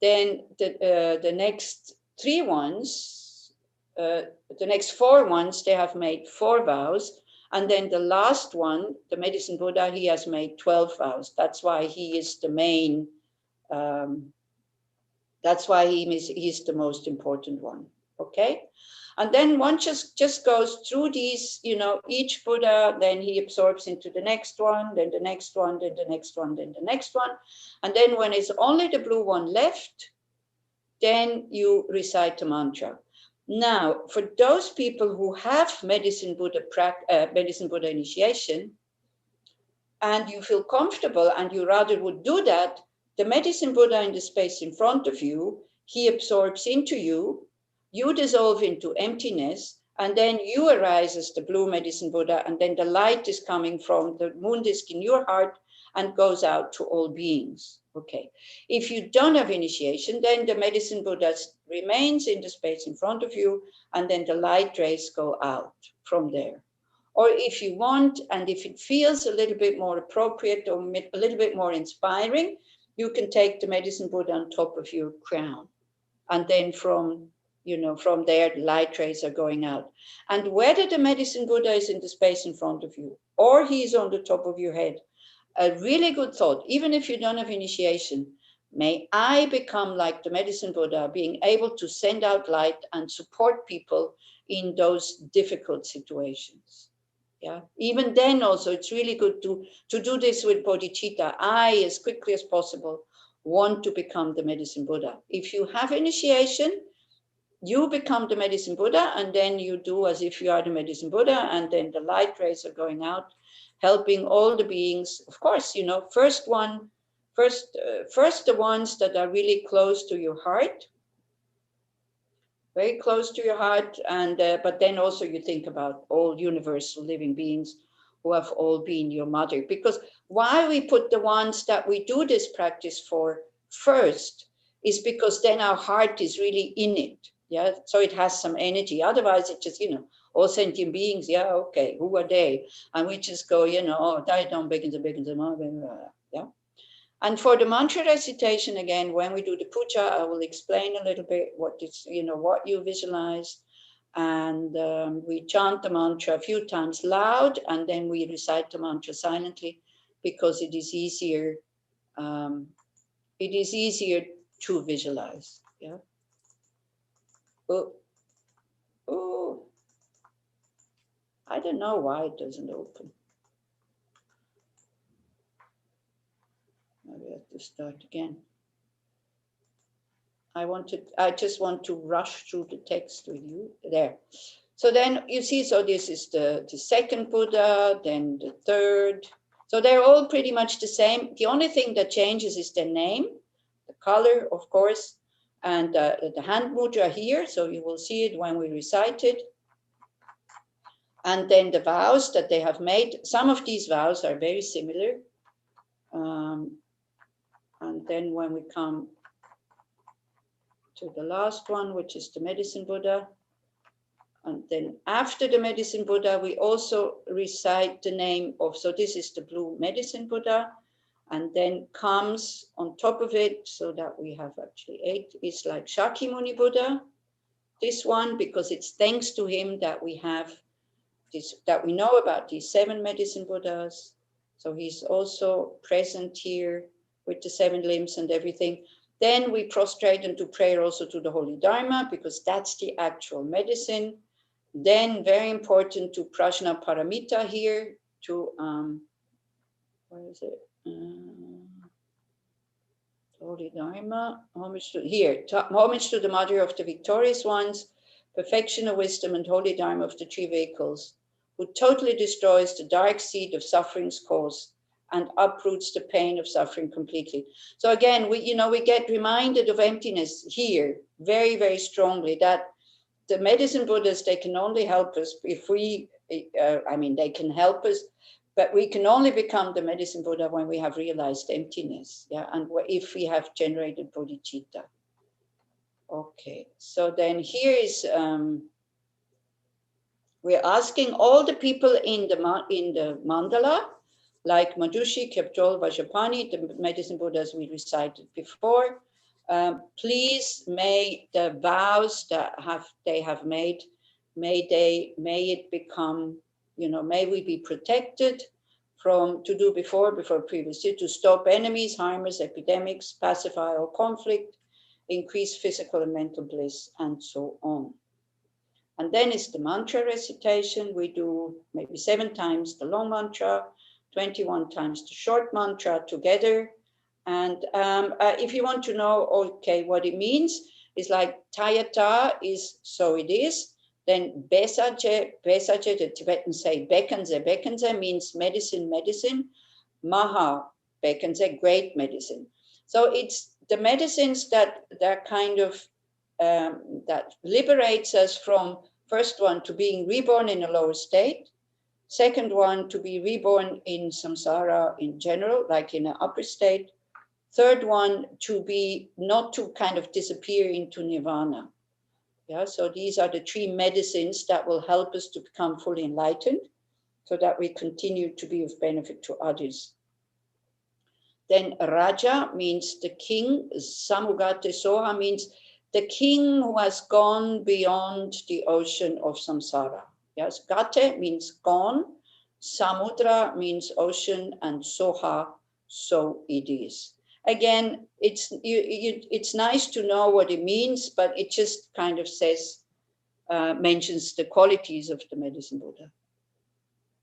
Then the next 3 ones, the next 4 ones, they have made 4 vows. And then the last one, the medicine Buddha, he has made 12 vows. That's why he is the main, that's why he's the most important one, okay? And then one just goes through these, each Buddha, then he absorbs into the next one, then the next one, then the next one, then the next one. And then when it's only the blue one left, then you recite the mantra. Now, for those people who have medicine Buddha initiation, and you feel comfortable and you rather would do that, the medicine Buddha in the space in front of you, he absorbs into you, you dissolve into emptiness, and then you arise as the blue medicine Buddha, and then the light is coming from the moon disk in your heart and goes out to all beings. Okay. If you don't have initiation, then the medicine Buddha remains in the space in front of you, and then the light rays go out from there. Or if you want, and if it feels a little bit more appropriate or a little bit more inspiring, you can take the medicine Buddha on top of your crown. And then from there, the light rays are going out. And whether the medicine Buddha is in the space in front of you or he's on the top of your head, a really good thought, even if you don't have initiation, may I become like the medicine Buddha, being able to send out light and support people in those difficult situations. Yeah. Even then also, it's really good to do this with bodhicitta. I, as quickly as possible, want to become the medicine Buddha. If you have initiation, you become the medicine Buddha, and then you do as if you are the medicine Buddha, and then the light rays are going out, helping all the beings. Of course, first the ones that are really close to your heart, very close to your heart, and but then also you think about all universal living beings who have all been your mother. Because why we put the ones that we do this practice for first is because then our heart is really in it. Yeah, so it has some energy. Otherwise, it just, all sentient beings. Yeah, okay, who are they? And we just go, oh, die down, beckons, yeah. And for the mantra recitation, again, when we do the puja, I will explain a little bit what you visualize. And we chant the mantra a few times loud, and then we recite the mantra silently, because it is easier. It is easier to visualize. Yeah. Oh, oh, I don't know why it doesn't open. Maybe I have to start again. I just want to rush through the text with you there. So then you see, so this is the second Buddha, then the third. So they're all pretty much the same. The only thing that changes is the name, the color, of course, and the hand mudra here. So you will see it when we recite it. And then the vows that they have made. Some of these vows are very similar. And then when we come to the last one, which is the medicine Buddha. And then after the medicine Buddha, we also recite the name of, so this is the blue medicine Buddha. And then comes on top of it, so that we have actually 8, is like Shakyamuni Buddha. This one, because it's thanks to him that we have this, that we know about these 7 medicine Buddhas. So he's also present here with the 7 limbs and everything. Then we prostrate and do prayer also to the Holy Dharma, because that's the actual medicine. Then very important to Prajna Paramita here, to, where is it? Holy Dharma, homage to, here, homage to the Mother of the Victorious Ones, perfection of wisdom and Holy Dharma of the 3 vehicles, who totally destroys the dark seed of suffering's cause and uproots the pain of suffering completely. So again, we get reminded of emptiness here very, very strongly, that the medicine Buddhas, they can only help us if we, they can help us, but we can only become the medicine Buddha when we have realized emptiness, yeah, and if we have generated bodhicitta. Okay, so then here is, we're asking all the people in the mandala, like Madhushi, Kepjol, Vajrapani, the medicine Buddhas we recited before. Please, may the vows that they have made, may it become, may we be protected from to do before previously, to stop enemies, harmers, epidemics, pacify all conflict, increase physical and mental bliss, and so on. And then is the mantra recitation. We do maybe 7 times the long mantra, 21 times the short mantra together. And if you want to know, okay, what it means, is like Tayata is so it is. Then Besaje, the Tibetans say Bekenze means medicine. Maha, Bekenze, great medicine. So it's the medicines that kind of, that liberates us from, first one, to being reborn in a lower state. Second one, to be reborn in samsara in general, like in an upper state. Third one, to be not to kind of disappear into nirvana. Yeah, so these are the 3 medicines that will help us to become fully enlightened, so that we continue to be of benefit to others. Then Raja means the king. Samugate Soha means the king who has gone beyond the ocean of samsara. Yes, Gate means gone. Samudra means ocean, and Soha, so it is. Again, it's nice to know what it means, but it just kind of says, mentions the qualities of the medicine Buddha.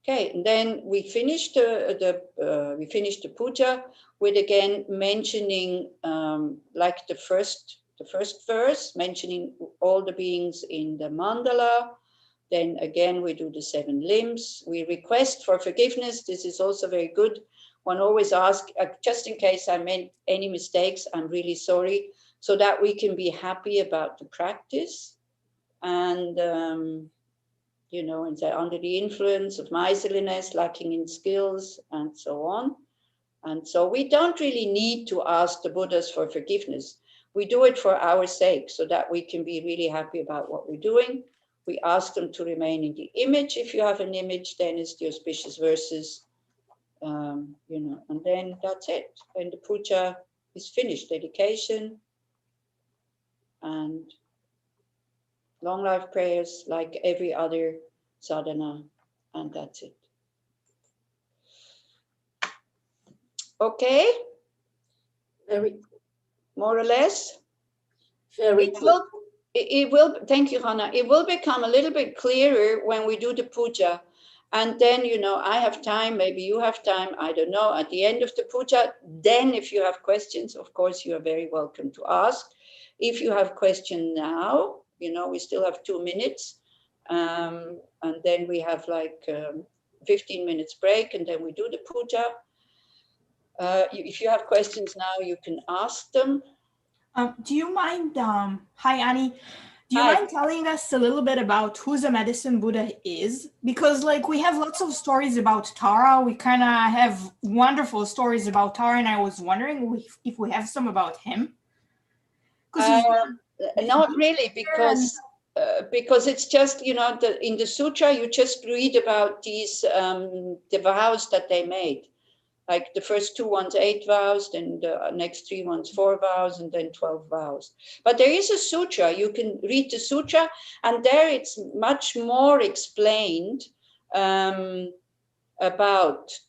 Okay, and then we finished the puja with again mentioning, like the first verse, mentioning all the beings in the mandala. Then again, we do the 7 limbs. We request for forgiveness. This is also very good. One always asks, just in case I made any mistakes, I'm really sorry, so that we can be happy about the practice. And, and they're under the influence of miserliness, lacking in skills, and so on. And so we don't really need to ask the Buddhas for forgiveness. We do it for our sake, so that we can be really happy about what we're doing. We ask them to remain in the image. If you have an image, then it's the auspicious verses, and then that's it. And the puja is finished, dedication. And Long life prayers like every other sadhana, and that's it. Okay, Very, more or less. very It good. will, it will, thank you, Hannah. It will become a little bit clearer when we do the puja. And then, you know, I have time, maybe you have time, I don't know, at the end of the puja. Then if you have questions, of course, you are very welcome to ask. If you have questions now, you know, we still have 2 minutes. And then we have like 15 minutes break, and then we do the puja. If you have questions now, you can ask them. Do you mind, hi Annie, do you Hi. mind telling us a little bit about who the medicine Buddha is? Because like we have lots of stories about Tara. We kind of have wonderful stories about Tara, and I was wondering if we have some about him. Not really, because it's just, you know, in the sutra, you just read about these, the vows that they made. Like the first 2 ones, 8 vows, then the next 3 ones, 4 vows, and then 12 vows. But there is a sutra, you can read the sutra, and there it's much more explained about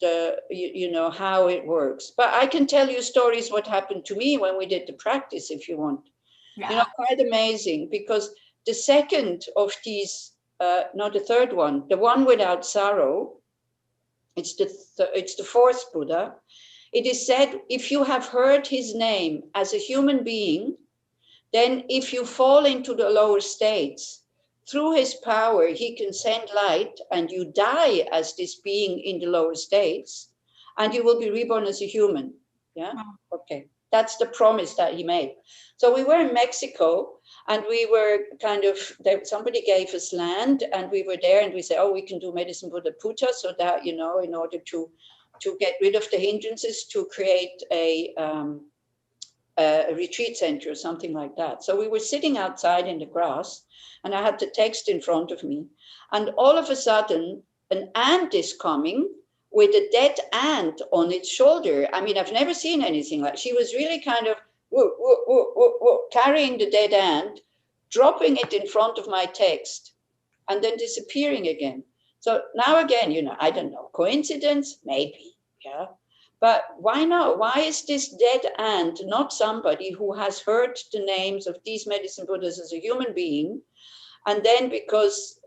the, you know, how it works. But I can tell you stories what happened to me when we did the practice, if you want. Yeah. You know, quite amazing, because the second of these, not the third one, the one without sorrow, it's the fourth Buddha. It is said, if you have heard his name as a human being, then if you fall into the lower states, through his power, he can send light and you die as this being in the lower states, and you will be reborn as a human. Yeah? Okay. That's the promise that he made. So we were in Mexico, and we were kind of, somebody gave us land, and we were there, and we said, oh, we can do medicine Buddha puja, so that, you know, in order to get rid of the hindrances, to create a retreat center or something like that. So we were sitting outside in the grass, and I had the text in front of me, and all of a sudden an ant is coming with a dead ant on its shoulder. I mean, I've never seen anything like. She was really kind of carrying the dead ant, dropping it in front of my text, and then disappearing again. So now again, you know, I don't know, coincidence, maybe, yeah. But why not? Why is this dead ant not somebody who has heard the names of these medicine Buddhas as a human being, and then because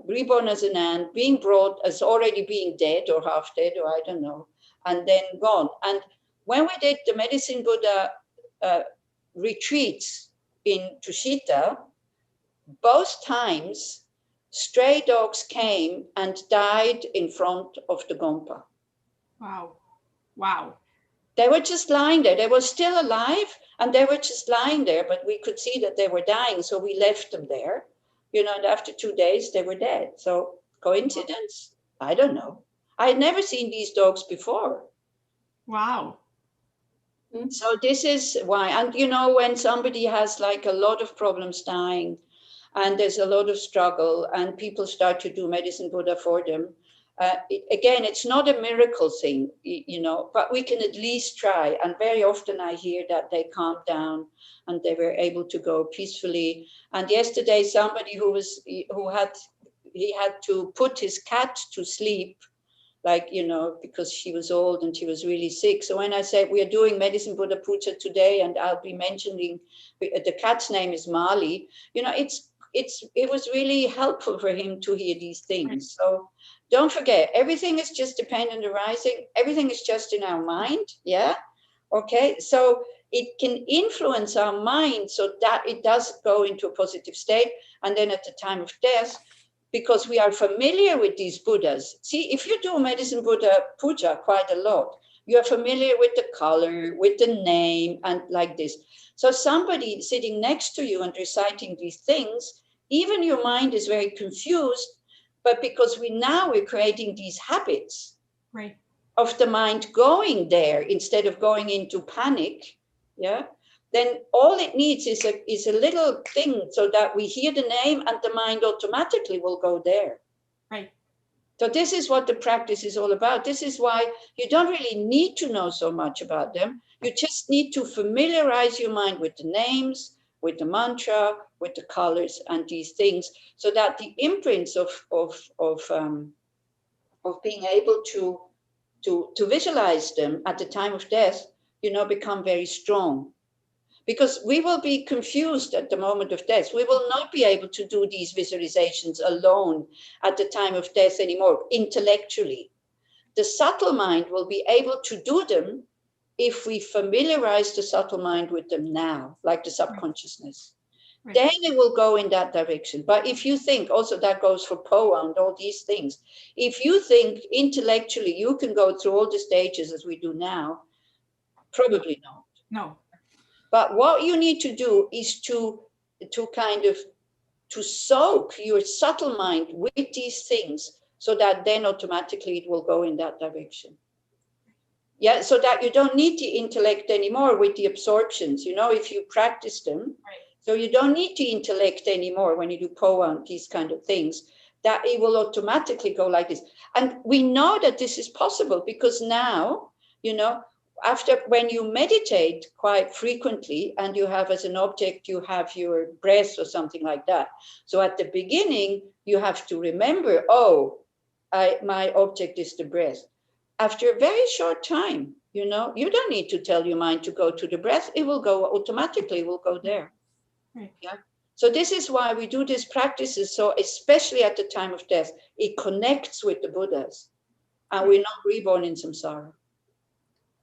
reborn as an ant, being brought as already being dead or half dead, or I don't know, and then gone. And when we did the medicine Buddha retreats in Tushita, both times stray dogs came and died in front of the Gompa. Wow. Wow. They were just lying there. They were still alive, and they were just lying there, but we could see that they were dying, so we left them there. You know, and after 2 days, they were dead. So coincidence? I don't know. I had never seen these dogs before. Wow. So this is why. And, you know, when somebody has like a lot of problems dying, and there's a lot of struggle, and people start to do medicine Buddha for them, again, it's not a miracle thing, you know, but we can at least try. And very often I hear that they calmed down and they were able to go peacefully. And yesterday, somebody he had to put his cat to sleep, like, you know, because she was old and she was really sick. So when I said we are doing medicine Buddha puja today, and I'll be mentioning the cat's name is Mali, you know, it was really helpful for him to hear these things. So don't forget, everything is just dependent arising. Everything is just in our mind. Yeah. Okay. So it can influence our mind so that it does go into a positive state. And then at the time of death, because we are familiar with these Buddhas. See, if you do medicine Buddha puja quite a lot, you are familiar with the color, with the name, and like this. So somebody sitting next to you and reciting these things, even your mind is very confused, but because we're creating these habits, right, of the mind going there instead of going into panic, yeah, then all it needs is a little thing so that we hear the name and the mind automatically will go there. right. So this is what the practice is all about. This is why you don't really need to know so much about them. You just need to familiarize your mind with the names, with the mantra, with the colors and these things, so that the imprints of being able to visualize them at the time of death, become very strong. Because we will be confused at the moment of death. We will not be able to do these visualizations alone at the time of death anymore, intellectually. The subtle mind will be able to do them if we familiarize the subtle mind with them now, like the subconsciousness. Right. Then it will go in that direction. But if you think, also that goes for POA and all these things, if you think intellectually you can go through all the stages as we do now, probably not. No. But what you need to do is to kind of to soak your subtle mind with these things, so that then automatically it will go in that direction. Yeah, so that you don't need the intellect anymore with the absorptions, if you practice them. Right. So you don't need the intellect anymore when you do POA and these kind of things, that it will automatically go like this. And we know that this is possible because now, after when you meditate quite frequently and you have as an object, you have your breath or something like that. So at the beginning, you have to remember, my object is the breath. After a very short time, you don't need to tell your mind to go to the breath. It will go automatically, it will go there. Right. Yeah. So this is why we do these practices. So especially at the time of death, it connects with the Buddhas and we're not reborn in samsara.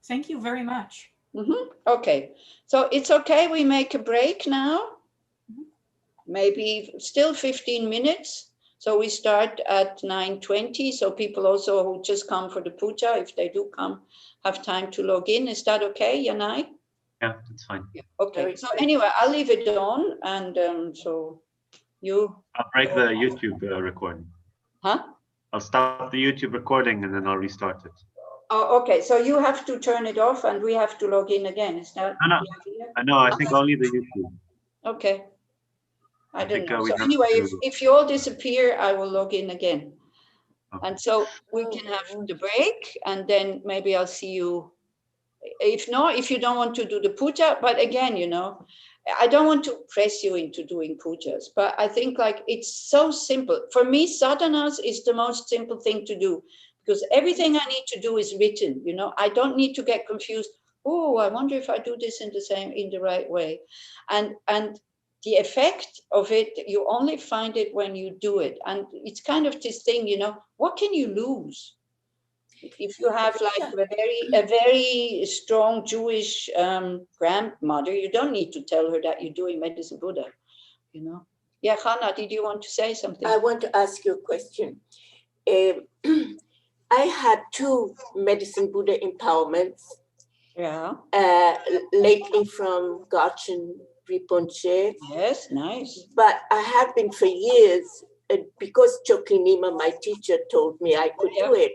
Thank you very much. Mm-hmm. Okay, so it's okay. We make a break now, maybe still 15 minutes. So we start at 9:20. So people also who just come for the puja, if they do come, have time to log in. Is that okay, Yanai? Yeah, that's fine. Yeah. Okay, so anyway, I'll leave it on. And so you... I'll break the YouTube recording. Huh? I'll stop the YouTube recording and then I'll restart it. Oh, okay. So you have to turn it off and we have to log in again. Is that No. the idea? I know. I think only the YouTube. Okay. I don't know. we So have anyway, to- if you all disappear, I will log in again. Okay. And so we can have the break and then maybe I'll see you. If not, if you don't want to do the puja, but again, I don't want to press you into doing pujas, but I think like it's so simple. For me, sadhanas is the most simple thing to do because everything I need to do is written, I don't need to get confused. Oh, I wonder if I do this in the right way. And the effect of it, you only find it when you do it. And it's kind of this thing, what can you lose? If you have like a very strong Jewish grandmother, you don't need to tell her that you're doing medicine Buddha, Yeah, Hannah, did you want to say something? I want to ask you a question. I had 2 medicine Buddha empowerments. Yeah. Lately from Gachin Rinpoche. Yes, nice. But I have been for years, because Chokinima, my teacher, told me I could do it.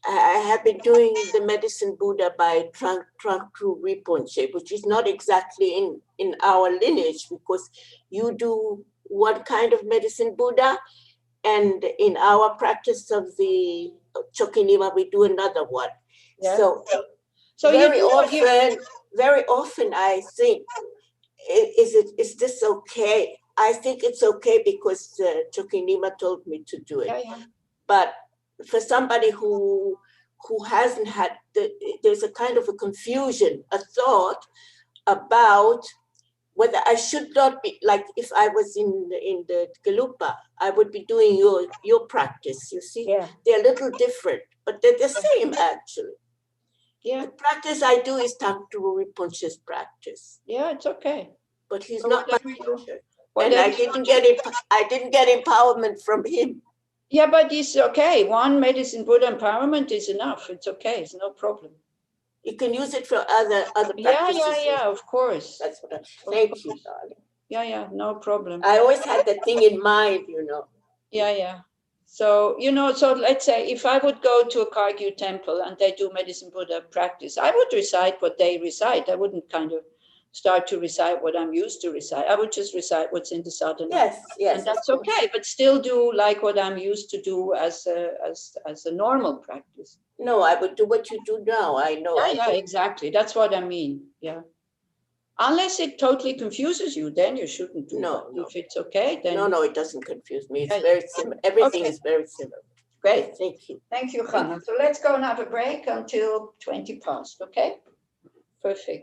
I have been doing the medicine Buddha by Trungpa Rinpoche, which is not exactly in our lineage because you do one kind of medicine Buddha, and in our practice of the Chokinima, we do another one. Yeah. So very often I think, is this okay? I think it's okay because Chokinima told me to do it. Yeah. But for somebody who hasn't had, there's a kind of a confusion, a thought about whether I should not be, like if I was in the Galupa, I would be doing your practice, you see? Yeah. They're a little different, but they're the same actually. Yeah. The practice I do is Trungpa Rinpoche's practice. Yeah, it's okay. But he's So not my whatever you- teacher. And whatever I you didn't get empowerment from him. Yeah, but it's okay. One medicine Buddha empowerment is enough. It's okay. It's no problem. You can use it for other Yeah, practices. of course. That's what thank you, darling. Yeah, no problem. I always had that thing in mind, Yeah. So, so let's say if I would go to a Kagyu temple and they do medicine Buddha practice, I would recite what they recite. I wouldn't kind of start to recite what I'm used to recite. I would just recite what's in the sadhana. Yes. And that's okay, but still do like what I'm used to do as a normal practice. No, I would do what you do now. I know. Yeah, exactly. That's what I mean. Yeah. Unless it totally confuses you, then you shouldn't do No, that. no. If it's okay, then No, it doesn't confuse me. It's Yeah. very similar. Everything Okay. is very similar. great. Thank you. Thank you, Hannah. So let's go and have a break until 20 past, okay? Perfect.